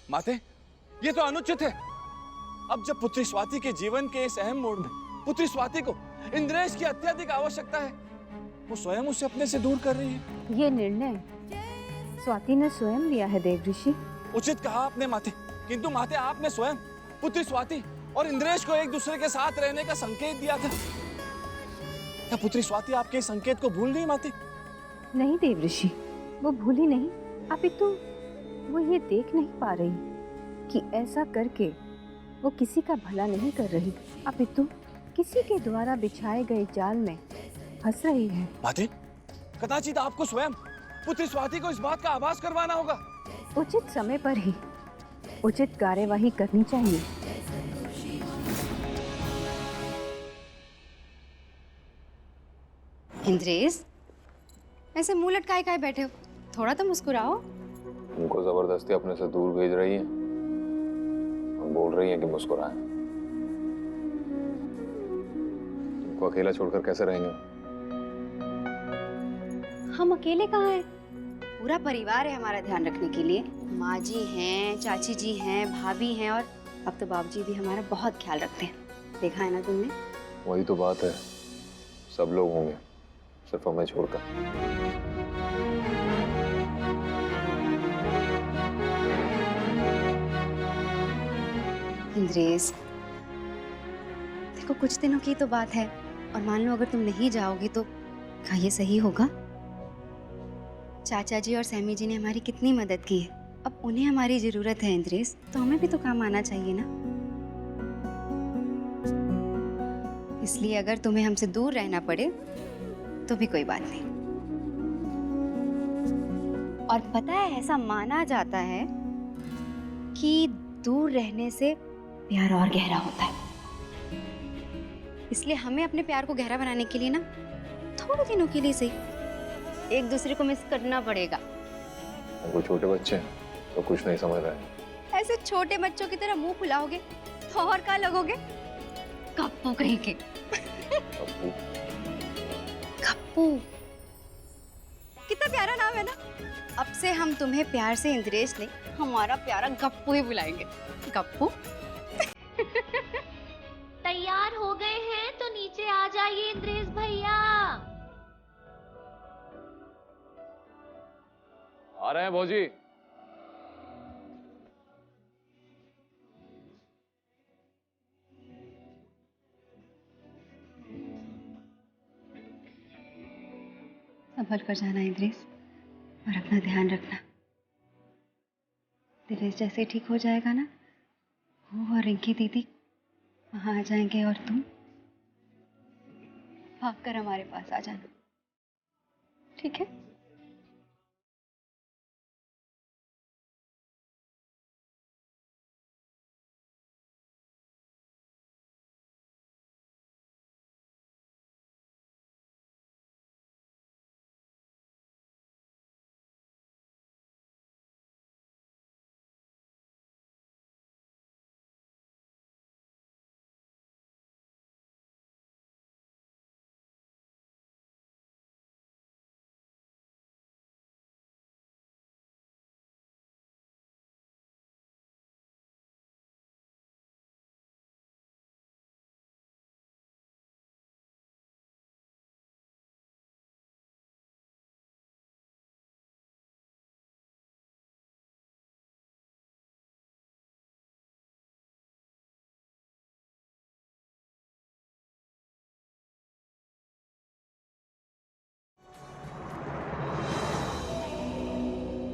माते, ये तो अनुचित है। अब जब पुत्री स्वाति के जीवन के इस अहम मोड़ में पुत्री स्वाति को इंद्रेश की अत्यधिक आवश्यकता है, वो स्वयं उसे अपने से दूर कर रही है। ये निर्णय स्वाति ने स्वयं लिया है देव ऋषि। उचित कहा आपने माते, किंतु माते आपने स्वयं पुत्री स्वाति और इंद्रेश को एक दूसरे के साथ रहने का संकेत दिया था। क्या पुत्री स्वाति आपके इस संकेत को भूल गई माते? नहीं देव ऋषि, वो भूली नहीं, अपितु वो ये देख नहीं पा रही कि ऐसा करके वो किसी का भला नहीं कर रही, अपितु किसी के द्वारा बिछाए गए जाल में फंस रही है। माते, कदाचित आपको स्वयं पुत्री स्वाति को इस बात का आभास करवाना होगा। उचित समय पर ही उचित कार्यवाही करनी चाहिए। इंद्रेश, ऐसे मुंह लटकाए काहे बैठे हो? थोड़ा तो मुस्कुराओ। उनको जबरदस्ती अपने से दूर भेज रही है, हम बोल रही हैं कि मुस्कुराएं। तुमको अकेला छोड़कर कैसे रहेंगे? हम अकेले कहाँ हैं? पूरा परिवार है हमारा ध्यान रखने के लिए। माँ जी हैं, चाची जी हैं, भाभी हैं और अब तो बाबू जी भी हमारा बहुत ख्याल रखते हैं। देखा है ना तुमने? वही तो बात है, सब लोग होंगे, सिर्फ हमें छोड़कर। इंद्रेश, देखो कुछ दिनों की तो बात है और मान लो अगर तुम नहीं जाओगी तो क्या ये सही होगा? चाचा जी और सैमी जी ने हमारी कितनी मदद की है, अब उन्हें हमारी जरूरत है इंद्रेश, तो हमें भी तो काम आना चाहिए ना। इसलिए अगर तुम्हें हमसे दूर रहना पड़े तो भी कोई बात नहीं। और पता है, ऐसा माना जाता है कि दूर रहने से प्यार और गहरा होता है। इसलिए हमें अपने प्यार को गहरा बनाने के लिए ना थोड़े दिनों के लिए सही एक दूसरे को मिस करना पड़ेगा। वो छोटे बच्चे हैं तो कुछ नहीं समझ रहे। ऐसे छोटे बच्चों की तरह मुंह फुलाओगे तो और क्या लगोगे? कप्पू कहीं के। कप्पू, कितना प्यारा नाम है ना। अब से हम तुम्हें प्यार से इंद्रेश नहीं, हमारा प्यारा गप्पू ही बुलाएंगे। गप्पू। तैयार हो गए हैं तो नीचे आ जाइए इंद्रेश भैया। आ रहे हैं भौजी। संभल कर जाना इंद्रेश और अपना ध्यान रखना। दिनेश जैसे ठीक हो जाएगा ना, वो और रिंकी दीदी वहां आ जाएंगे और तुम भागकर हमारे पास आ जाना, ठीक है?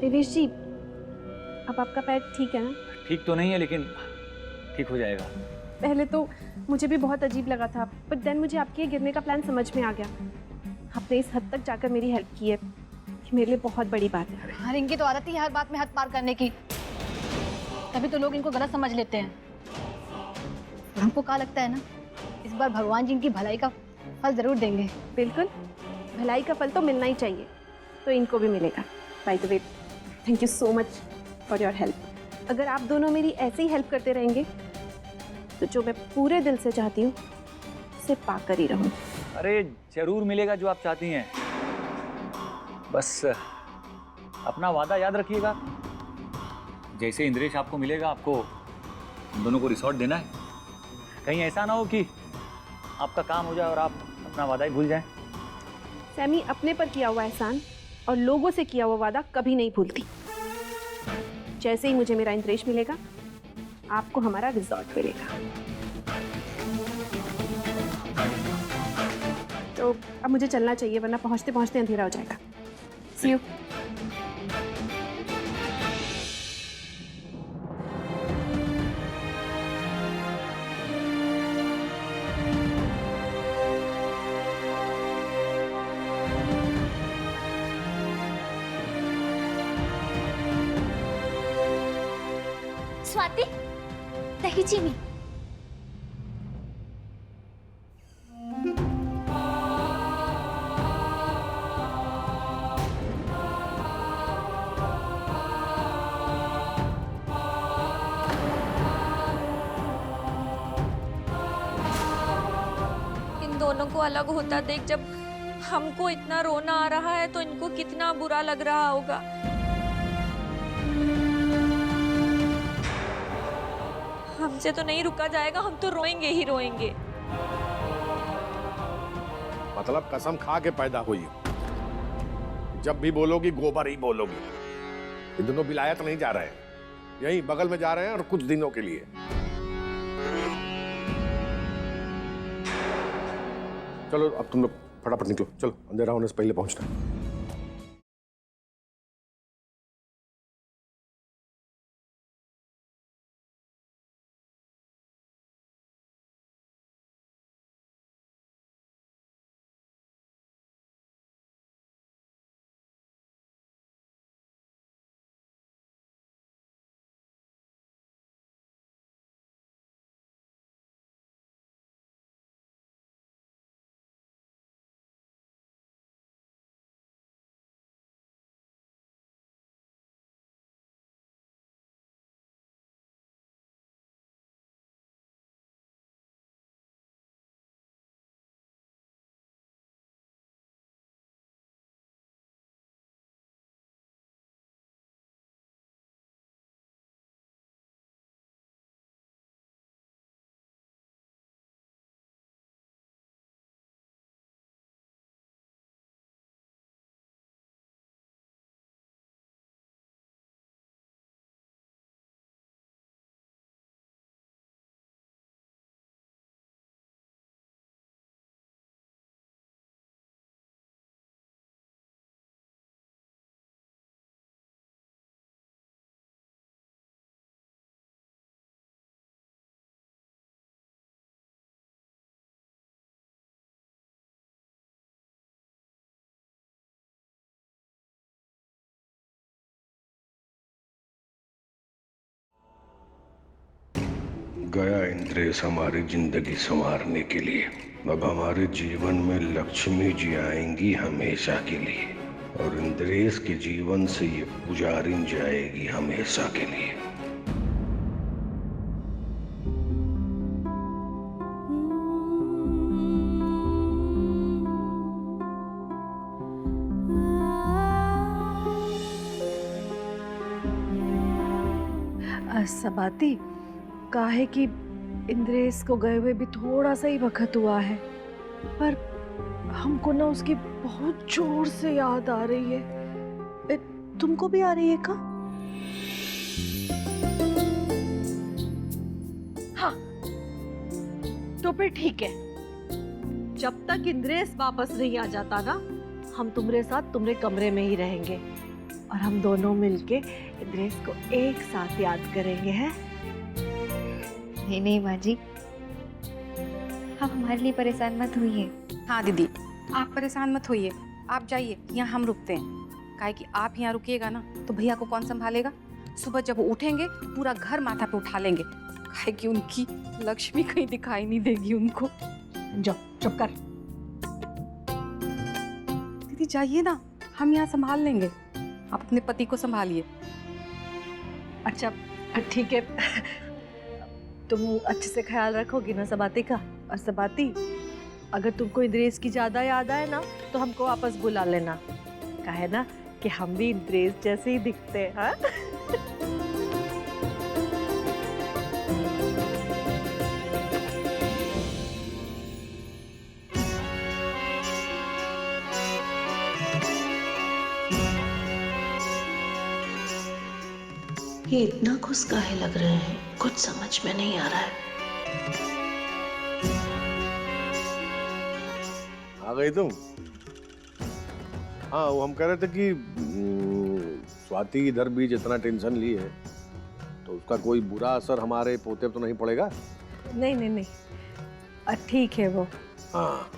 देवेश जी, अब आपका पैर ठीक है ना? ठीक तो नहीं है लेकिन ठीक हो जाएगा। पहले तो मुझे भी बहुत अजीब लगा था, बट देन मुझे आपके गिरने का प्लान समझ में आ गया। आपने इस हद तक जाकर मेरी हेल्प की है, ये मेरे लिए बहुत बड़ी बात है। हाँ, इनकी तो आदत ही हर बात में हद पार करने की, तभी तो लोग इनको गलत समझ लेते हैं। और हमको क्या लगता है ना, इस बार भगवान जी इनकी भलाई का फल जरूर देंगे। बिल्कुल, भलाई का फल तो मिलना ही चाहिए, तो इनको भी मिलेगा। By the way, thank you so much for your help. अगर आप दोनों मेरी ऐसे ही हेल्प करते रहेंगे तो जो मैं पूरे दिल से चाहती हूँ उसे पाकर ही रहूँ। अरे जरूर मिलेगा जो आप चाहती हैं, बस अपना वादा याद रखिएगा। जैसे इंद्रेश आपको मिलेगा, आपको हम दोनों को रिसॉर्ट देना है। कहीं ऐसा ना हो कि आपका काम हो जाए और आप अपना वादा ही भूल जाएं। सैमी अपने पर किया हुआ एहसान और लोगों से किया हुआ वादा कभी नहीं भूलती। जैसे ही मुझे मेरा इंद्रेश मिलेगा, आपको हमारा रिजॉर्ट मिलेगा। तो अब मुझे चलना चाहिए, वरना पहुंचते पहुंचते अंधेरा हो जाएगा। See you. स्वाति, दही चीनी। इन दोनों को अलग होता देख जब हमको इतना रोना आ रहा है तो इनको कितना बुरा लग रहा होगा। हमसे तो नहीं रुका जाएगा, हम तो रोएंगे ही रोएंगे। मतलब कसम खा के पैदा हुई हो। जब भी बोलोगी गोबर ही बोलोगी। ये दोनों विलायत नहीं जा रहे हैं, यहीं बगल में जा रहे हैं और कुछ दिनों के लिए। चलो अब तुम लोग फटाफट निकलो, चलो अंधेरा होने से पहले पहुंचना है। गया इंद्रेश हमारी जिंदगी संवारने के लिए। अब हमारे जीवन में लक्ष्मी जी आएंगी हमेशा के लिए, और इंद्रेश के जीवन से ये पुजारिन जाएगी हमेशा के लिए। सबाती, काहे कि इंद्रेश को गए हुए भी थोड़ा सा ही वक्त हुआ है, पर हमको ना उसकी बहुत जोर से याद आ रही है। तुमको भी आ रही है का? हाँ, तो फिर ठीक है। जब तक इंद्रेश वापस नहीं आ जाता ना, हम तुम्हारे साथ तुम्हारे कमरे में ही रहेंगे और हम दोनों मिलके इंद्रेश को एक साथ याद करेंगे, हैं? नहीं नहीं माँ जी, आप हमारे लिए परेशान मत होइए। हाँ दीदी, आप परेशान मत होइए, आप जाइए, यहाँ हम रुकते हैं। काहे कि आप यहाँ रुकिएगा ना तो भैया को कौन संभालेगा? सुबह जब वो उठेंगे पूरा घर माथा पे उठा लेंगे। काहे कि उनकी लक्ष्मी कहीं दिखाई नहीं देगी उनको। जाओ, चुप कर। दीदी जाइए ना, हम यहाँ संभाल लेंगे, आप अपने पति को संभालिए। अच्छा ठीक है, तुम अच्छे से ख्याल रखोगी ना सबाती का? और सबाती, अगर तुमको इंद्रेश की ज्यादा याद आए ना तो हमको वापस बुला लेना। कहे ना कि हम भी इंद्रेश जैसे ही दिखते हैं। हाँ? ये इतना खुश काहे लग रहे हैं, कुछ समझ में नहीं आ रहा है। आ गई तुम? हाँ, वो हम कह रहे थे कि स्वाति इधर भी जितना टेंशन ली है तो उसका कोई बुरा असर हमारे पोते पे तो नहीं पड़ेगा? नहीं नहीं नहीं, ठीक है वो। हाँ,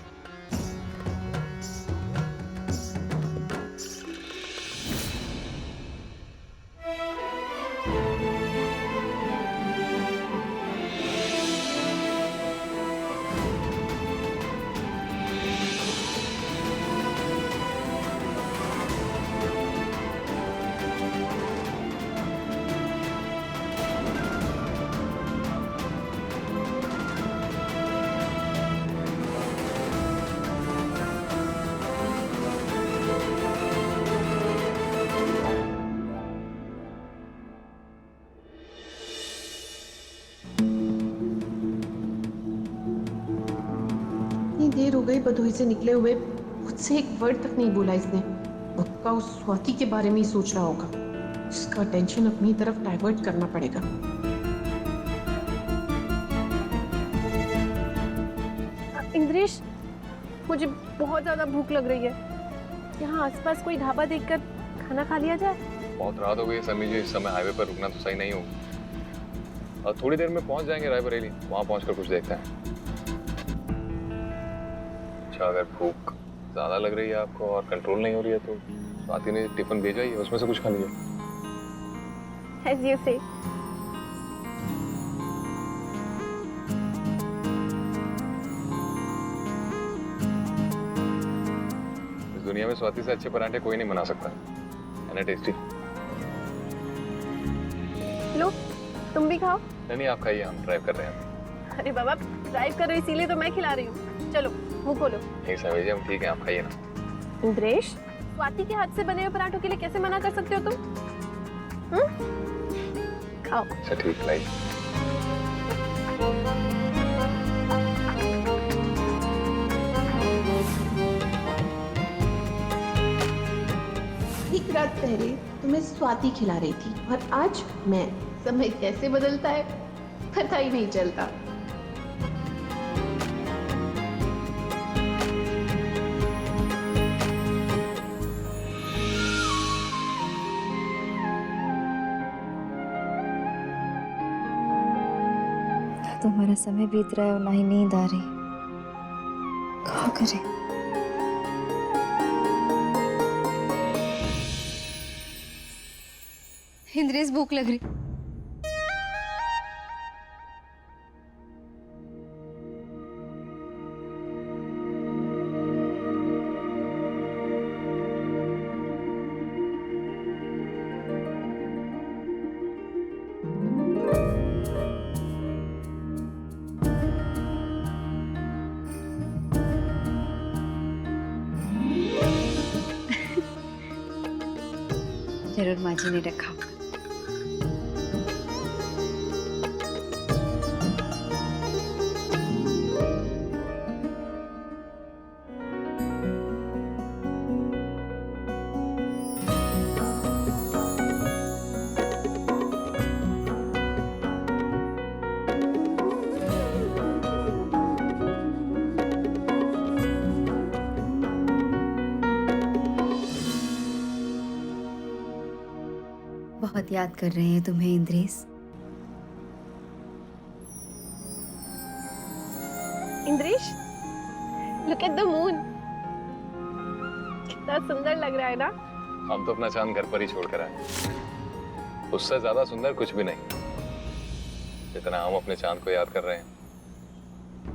देर हो गई बधोई से निकले हुए, मुझसे एक वर्ड तक नहीं बोला इसने। पक्का उस स्वाति के बारे में ही सोच रहा होगा। इसका टेंशन अपनी तरफ डाइवर्ट करना पड़ेगा। इंद्रेश, मुझे बहुत ज्यादा भूख लग रही है। यहाँ आसपास कोई ढाबा देखकर खाना खा लिया जाए। बहुत रात हो गई है समी जी, इस समय हाईवे पर रुकना तो सही नहीं होगा। और थोड़ी देर में पहुंच जाएंगे रायबरेली, वहां पहुंचकर कुछ देखते हैं। अच्छा, अगर भूख ज्यादा लग रही है आपको और कंट्रोल नहीं हो रही है तो स्वाति ने टिफिन भेजा ही है, उसमें से कुछ खा लीजिए। As you say. इस दुनिया में स्वाति से अच्छे पराठे कोई नहीं बना सकता है ना? टेस्टी। लो, तुम भी खाओ। नहीं, आप खाइए, हम ड्राइव कर रहे हैं। अरे बाबा, ड्राइव कर रहे हो इसीलिए तो मैं खिला रही हूँ। चलो मुंह खोलो। नहीं समी जी, हम ठीक है, आप खाइए ना। इंद्रेश, स्वाति के हाथ से बने हुए पराठों के लिए कैसे मना कर सकते हो तुम? खाओ। अच्छा ठीक, लाइए। एक रात पहले तुम्हें स्वाति खिला रही थी और आज मैं। समय कैसे बदलता है पता ही नहीं चलता। तो हमारा समय बीत रहा है और ना ही नींद आ रही। क्या करें? इंद्रेश, भूख लग रही। जरूर माँ जी ने रखा। बहुत याद कर रहे हैं तुम्हें Indresh. Indresh, look at the moon. कितना सुंदर लग रहा है ना? हम तो अपना चांद घर पर ही छोड़कर आए, उससे ज्यादा सुंदर कुछ भी नहीं। जितना हम अपने चांद को याद कर रहे हैं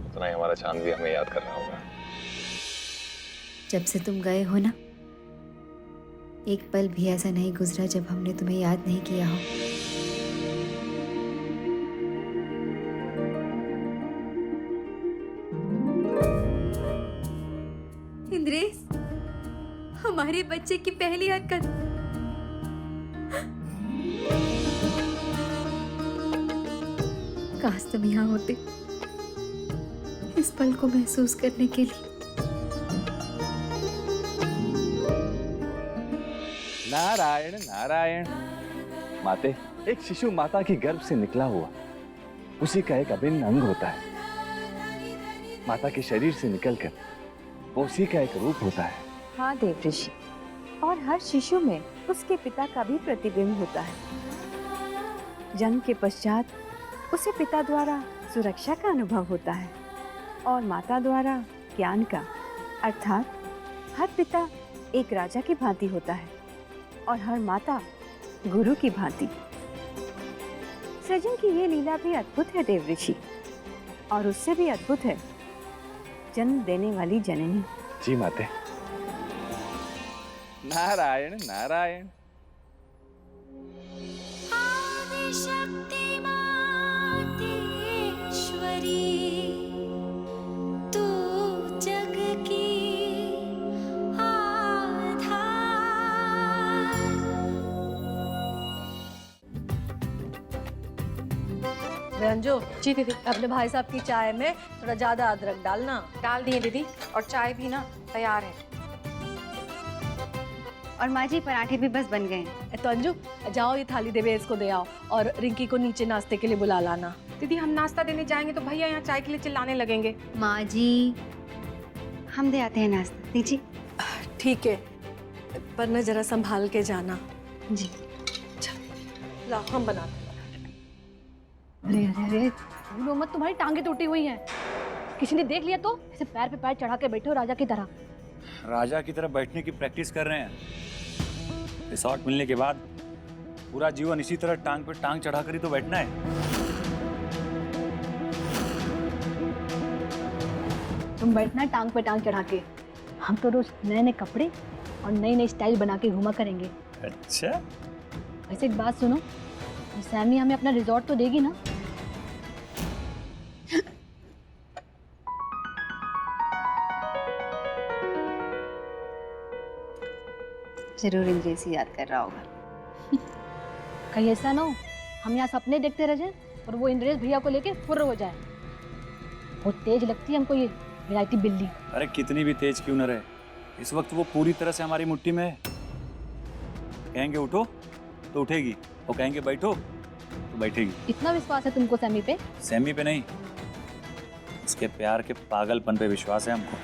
उतना ही हमारा चांद भी हमें याद कर रहा होगा। जब से तुम गए हो ना, एक पल भी ऐसा नहीं गुजरा जब हमने तुम्हें याद नहीं किया हो। इंद्रेश, हमारे बच्चे की पहली हरकत। काश तुम यहाँ होते इस पल को महसूस करने के लिए। नारायण नारायण। माते, एक शिशु माता की गर्भ से निकला हुआ उसी का एक अभिन्न अंग होता है। माता के शरीर से निकलकर वो उसी का एक रूप होता है। हाँ देवऋषि, और हर शिशु में उसके पिता का भी प्रतिबिंब होता है। जन्म के पश्चात उसे पिता द्वारा सुरक्षा का अनुभव होता है और माता द्वारा ज्ञान का, अर्थात हर पिता एक राजा की भांति होता है और हर माता गुरु की भांति। सृजन की ये लीला भी अद्भुत है देवऋषि, और उससे भी अद्भुत है जन्म देने वाली जननी। जी माते। नारायण नारायण। शक्ति मातेश्वरी, तू जग की आधार। रंजू जी दीदी, अपने भाई साहब की चाय में थोड़ा ज्यादा अदरक डालना। डाल दिए दीदी, और चाय भी ना तैयार है। और माँ जी पराठे भी बस बन गए हैं। तो अंजू जाओ, ये थाली देवेश को दे आओ और रिंकी को नीचे नाश्ते के लिए बुला लाना। दीदी हम नाश्ता देने जाएंगे तो भैया यहाँ चाय के लिए चिल्लाने लगेंगे। माँ जी हम दे आते हैं नाश्ता। दीजिए। ठीक है, पर न जरा संभाल के जाना। जी। ला हम बनाते हैं। अरे अरे अरे, भूलो मत, तुम्हारी टांगे टूटी हुई हैं। किसी ने देख लिया तो ऐसे पैर पे पैर चढ़ा के बैठे हो राजा की तरह। राजा की तरह बैठने की प्रैक्टिस कर रहे हैं। रिसॉर्ट मिलने के बाद पूरा जीवन इसी तरह टांग पे टांग चढ़ाकर ही तो बैठना है। तुम बैठना है टांग पे टांग चढ़ा के, हम तो रोज नए नए कपड़े और नई नई स्टाइल बना के घूमा करेंगे। अच्छा, वैसे एक बात सुनो, सैमी हमें अपना रिजॉर्ट तो देगी ना? जरूर इंद्रेश ही याद कर रहा होगा। कहीं ऐसा ना हो हम यहाँ सपने देखते रह जाएं और वो इंद्रेश भैया को लेके फुर्र हो जाए। बहुत तेज लगती है हमको ये विलायती बिल्ली। अरे कितनी भी तेज क्यों न रहे, इस वक्त वो पूरी तरह से हमारी मुट्ठी में है। कहेंगे उठो तो उठेगी, वो कहेंगे बैठो तो बैठेगी। इतना विश्वास है तुमको सैमी पे? सैमी पे नहीं, उसके प्यार के पागलपन पे विश्वास है हमको।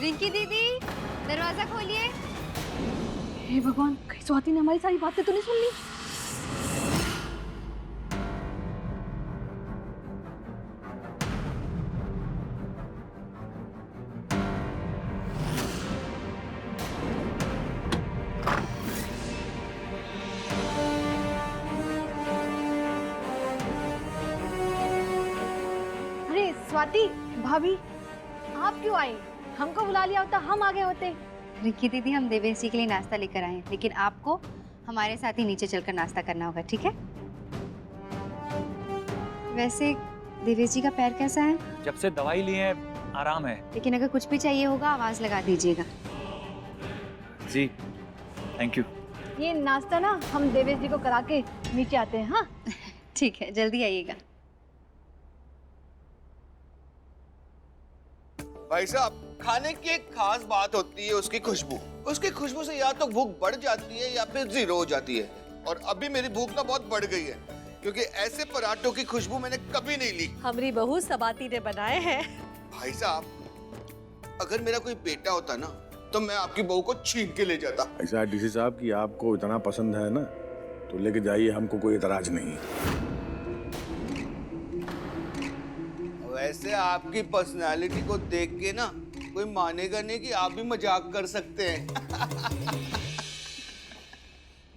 रिंकी दीदी दरवाजा खोलिए। हे भगवान, कहीं स्वाति ने हमारी सारी बातें तो नहीं सुन ली? अरे स्वाति भाभी, आप क्यों आई? हमको बुला लिया होता, हम आगे होते। रिंकी दीदी हम देवेश जी के लिए नाश्ता लेकर आए हैं, लेकिन आपको हमारे साथ ही नीचे चलकर नाश्ता करना होगा, ठीक है? वैसे देवेश जी का पैर कैसा है? जब से दवाई ली है आराम है। लेकिन अगर कुछ भी चाहिए होगा आवाज लगा दीजिएगा। जी थैंक यू। ये नाश्ता ना हम देवेश जी को करा के नीचे आते हैं। हाँ ठीक है, जल्दी आइएगा। भाई साहब, खाने की एक खास बात होती है उसकी खुशबू। उसकी खुशबू से या तो भूख बढ़ जाती है या फिर जीरो हो जाती है। और अभी मेरी भूख ना बहुत बढ़ गई है, क्योंकि ऐसे पराठों की खुशबू मैंने कभी नहीं ली। हमारी बहू सबाती ने बनाए हैं। भाई साहब, अगर मेरा कोई बेटा होता ना तो मैं आपकी बहू को छीन के ले जाता। ऐसा डीसी साहब कि आपको इतना पसंद है ना, तो लेके जाइए, हमको कोई एतराज नहीं। वैसे आपकी पर्सनालिटी को देख के ना कोई मानेगा नहीं कि आप भी मजाक कर सकते हैं।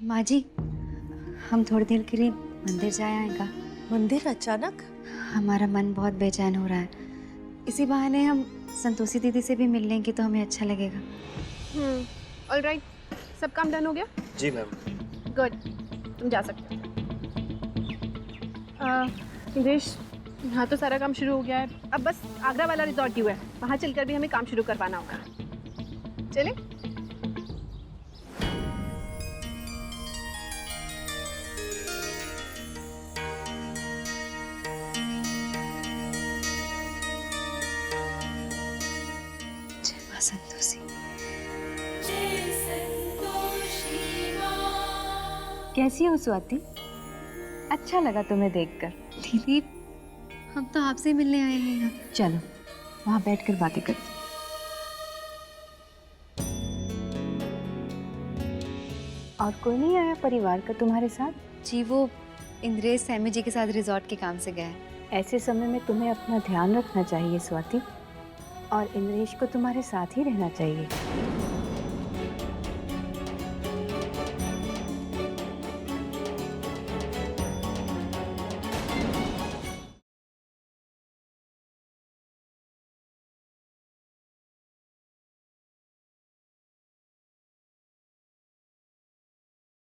माँ जी, हम थोड़ी देर के लिए मंदिर जाए आएगा। मंदिर? अचानक? हमारा मन बहुत बेचैन हो रहा है, इसी बहाने हम संतोषी दीदी से भी मिल लेंगे तो हमें अच्छा लगेगा। ऑलराइट, सब काम डन हो गया? जी मैम। गुड, तुम जा सकते हो। इंद्रेश, यहाँ तो सारा काम शुरू हो गया है, अब बस आगरा वाला रिजॉर्ट ड्यू है, वहाँ चलकर भी हमें काम शुरू करवाना होगा। चले? जय माँ संतोषी। कैसी हो स्वाति? अच्छा लगा तुम्हें देखकर। दीदी, हम तो आपसे मिलने आए हैं यहाँ। चलो वहाँ बैठकर बातें करते हैं। और कोई नहीं आया परिवार का तुम्हारे साथ? जी, वो इंद्रेश सैमी जी के साथ रिजॉर्ट के काम से गए हैं। ऐसे समय में तुम्हें अपना ध्यान रखना चाहिए स्वाति, और इंद्रेश को तुम्हारे साथ ही रहना चाहिए।